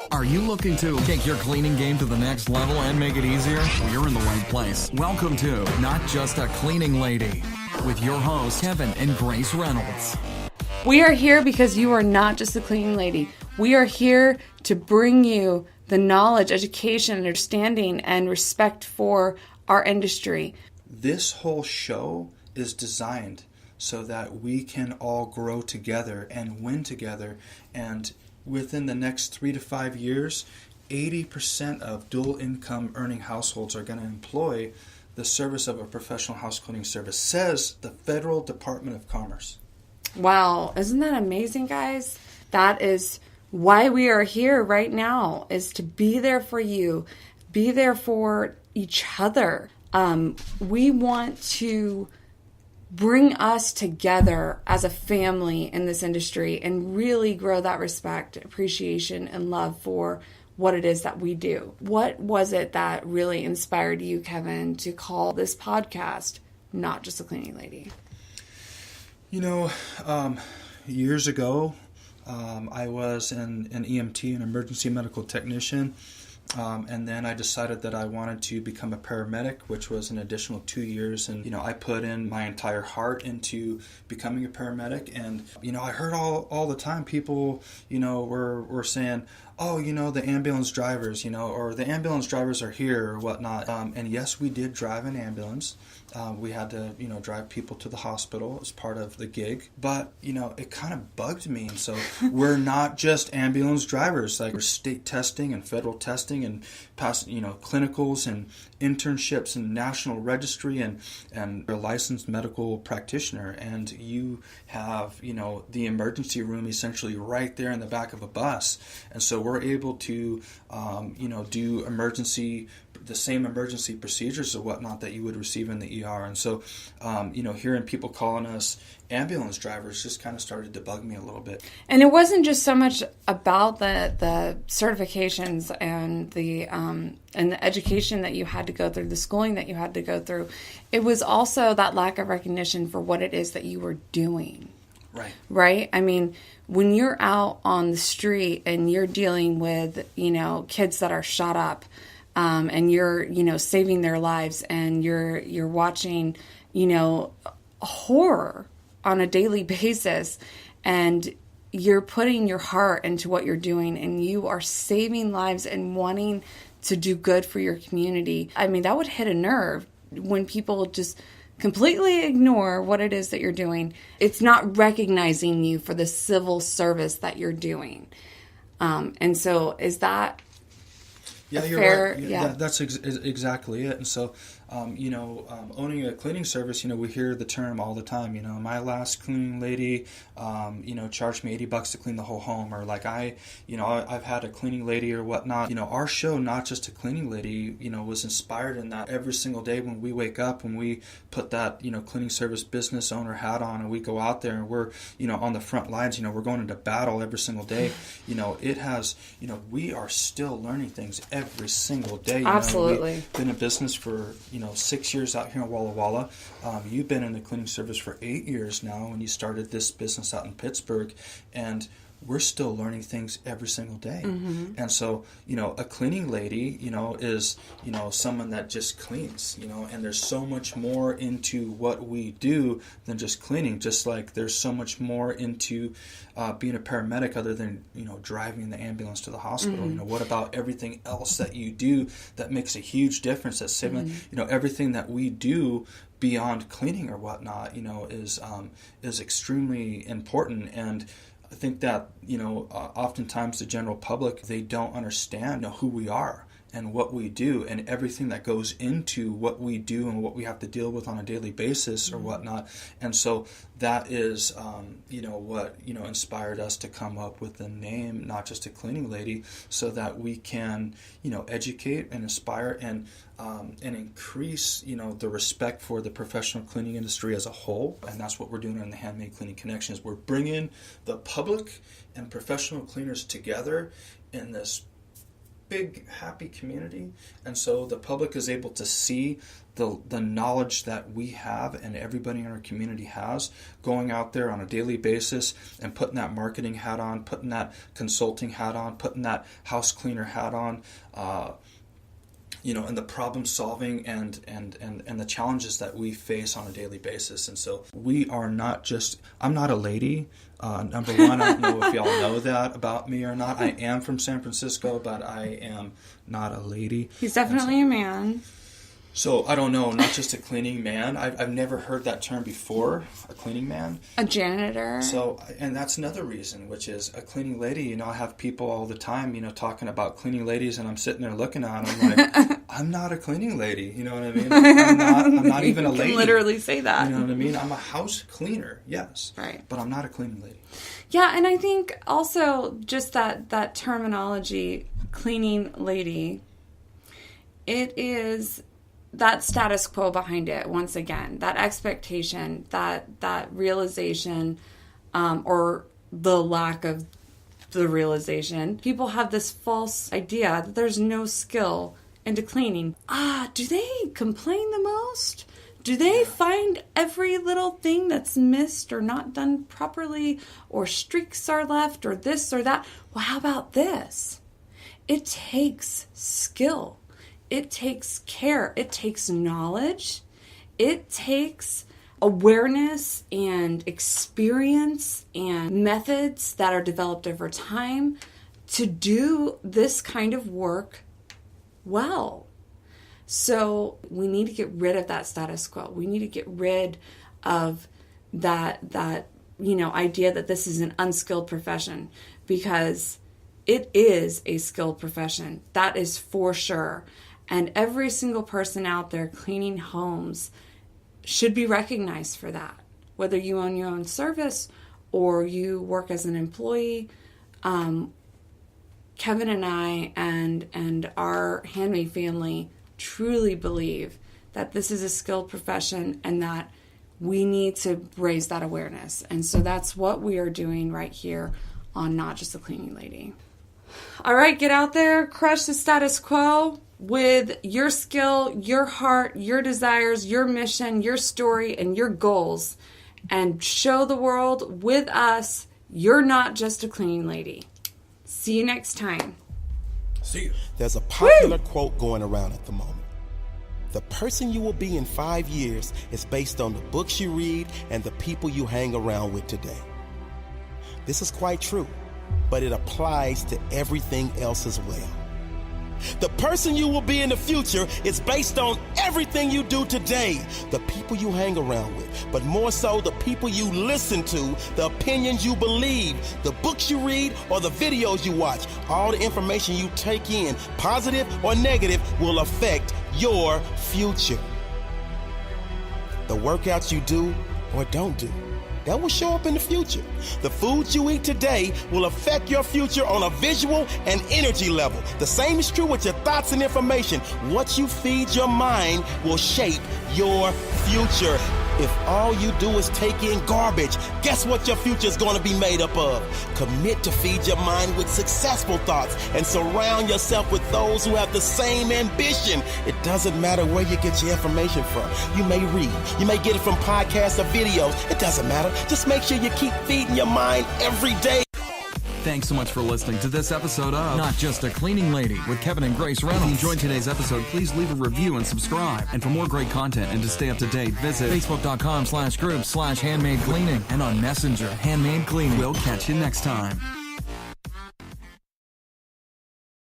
Are you looking to take your cleaning game to the next level and make it easier? Well, you're in the right place. Welcome to Not Just a Cleaning Lady with your hosts, Kevin and Grace Reynolds. We are here because you are not just a cleaning lady. We are here to bring you the knowledge, education, understanding, and respect for our industry. This whole show is designed so that we can all grow together and win together. And within the next 3 to 5 years, 80% of dual income earning households are going to employ the service of a professional house cleaning service, says the Federal Department of Commerce. Wow, isn't that amazing, guys? That is why we are here right now, is to be there for you, be there for each other. We want to bring us together as a family in this industry and really grow that respect, appreciation, and love for what it is that we do. What was it that really inspired you, Kevin, to call this podcast Not Just a Cleaning Lady? You know, years ago, I was an EMT, an emergency medical technician. And then I decided that I wanted to become a paramedic, which was an additional 2 years. And, I put in my entire heart into becoming a paramedic. And, I heard all the time people, were saying, oh, the ambulance drivers, or the ambulance drivers are here or whatnot. And yes, we did drive an ambulance. We had to, drive people to the hospital as part of the gig. But, it kind of bugged me. And so we're not just ambulance drivers. Like, we're state testing and federal testing and past, clinicals and internships and national registry and a licensed medical practitioner. And you have, the emergency room essentially right there in the back of a bus. And so we're able to, do the same emergency procedures or whatnot that you would receive in the ER. And so, hearing people calling us ambulance drivers just kind of started to bug me a little bit. And it wasn't just so much about the certifications and the education that you had to go through, the schooling that you had to go through. It was also that lack of recognition for what it is that you were doing. Right? I mean, when you're out on the street and you're dealing with, kids that are shot up, and you're, saving their lives, and you're watching, horror on a daily basis, and you're putting your heart into what you're doing, and you are saving lives and wanting to do good for your community. I mean, that would hit a nerve when people just completely ignore what it is that you're doing. It's not recognizing you for the civil service that you're doing. And so is that you're fair? right. Yeah. That's exactly it. And so, owning a cleaning service, we hear the term all the time. My last cleaning lady, charged me $80 to clean the whole home, or like I've had a cleaning lady or whatnot. Our show, Not Just a Cleaning Lady, was inspired in that every single day when we wake up, when we put that, cleaning service business owner hat on, and we go out there and we're, on the front lines, we're going into battle every single day. It has, we are still learning things every single day. Absolutely. We've been in business for 6 years out here in Walla Walla. You've been in the cleaning service for 8 years now, and you started this business out in Pittsburgh, and we're still learning things every single day. Mm-hmm. And so, a cleaning lady, is, someone that just cleans, and there's so much more into what we do than just cleaning, just like there's so much more into being a paramedic other than, driving the ambulance to the hospital. Mm-hmm. What about everything else that you do that makes a huge difference, that's saving, everything that we do beyond cleaning or whatnot, is extremely important. And I think that, oftentimes the general public, they don't understand who we are and what we do and everything that goes into what we do and what we have to deal with on a daily basis or whatnot. And so that is, what, inspired us to come up with the name, Not Just a Cleaning Lady, so that we can, educate and inspire and increase, the respect for the professional cleaning industry as a whole. And that's what we're doing in the Handmaid Cleaning Connection, is we're bringing the public and professional cleaners together in this big, happy community. And so the public is able to see the knowledge that we have and everybody in our community has, going out there on a daily basis and putting that marketing hat on, putting that consulting hat on, putting that house cleaner hat on, and the problem solving and the challenges that we face on a daily basis. And so we are not just, I'm not a lady. Number one, I don't know if y'all know that about me or not. I am from San Francisco, but I am not a lady. He's definitely a man. So I don't know, not just a cleaning man. I've never heard that term before, a cleaning man. A janitor. So, and that's another reason, which is a cleaning lady. I have people all the time, talking about cleaning ladies, and I'm sitting there looking at them like, I'm not a cleaning lady. You know what I mean? I'm not even a lady. You can literally say that. You know what I mean? I'm a house cleaner, yes. Right. But I'm not a cleaning lady. Yeah, and I think also just that terminology, cleaning lady, it is that status quo behind it. Once again, that expectation, that realization, or the lack of the realization. People have this false idea that there's no skill into cleaning. Do they complain the most? Do they find every little thing that's missed or not done properly, or streaks are left, or this or that? Well, how about this? It takes skill. It takes care. It takes knowledge. It takes awareness and experience and methods that are developed over time to do this kind of work well. So we need to get rid of that status quo. We need to get rid of that idea that this is an unskilled profession, because it is a skilled profession. That is for sure. And every single person out there cleaning homes should be recognized for that. Whether you own your own service or you work as an employee, Kevin and I and our Handmaid family truly believe that this is a skilled profession and that we need to raise that awareness. And so that's what we are doing right here on Not Just a Cleaning Lady. All right, get out there, crush the status quo with your skill, your heart, your desires, your mission, your story, and your goals, and show the world with us you're not just a cleaning lady. See you next time. See you. There's a popular quote going around at the moment. The person you will be in 5 years is based on the books you read and the people you hang around with today. This is quite true, but it applies to everything else as well. The person you will be in the future is based on everything you do today, the people you hang around with, but more so the people you listen to, the opinions you believe, the books you read, or the videos you watch. All the information you take in, positive or negative, will affect your future. The workouts you do or don't do, that will show up in the future. The foods you eat today will affect your future on a visual and energy level. The same is true with your thoughts and information. What you feed your mind will shape your future. If all you do is take in garbage, guess what your future is going to be made up of? Commit to feed your mind with successful thoughts and surround yourself with those who have the same ambition. It doesn't matter where you get your information from. You may read, you may get it from podcasts or videos. It doesn't matter. Just make sure you keep feeding your mind every day. Thanks so much for listening to this episode of Not Just a Cleaning Lady with Kevin and Grace Reynolds. If you enjoyed today's episode, please leave a review and subscribe. And for more great content and to stay up to date, visit facebook.com/group/handmaid cleaning and on Messenger, Handmaid Cleaning. We'll catch you next time.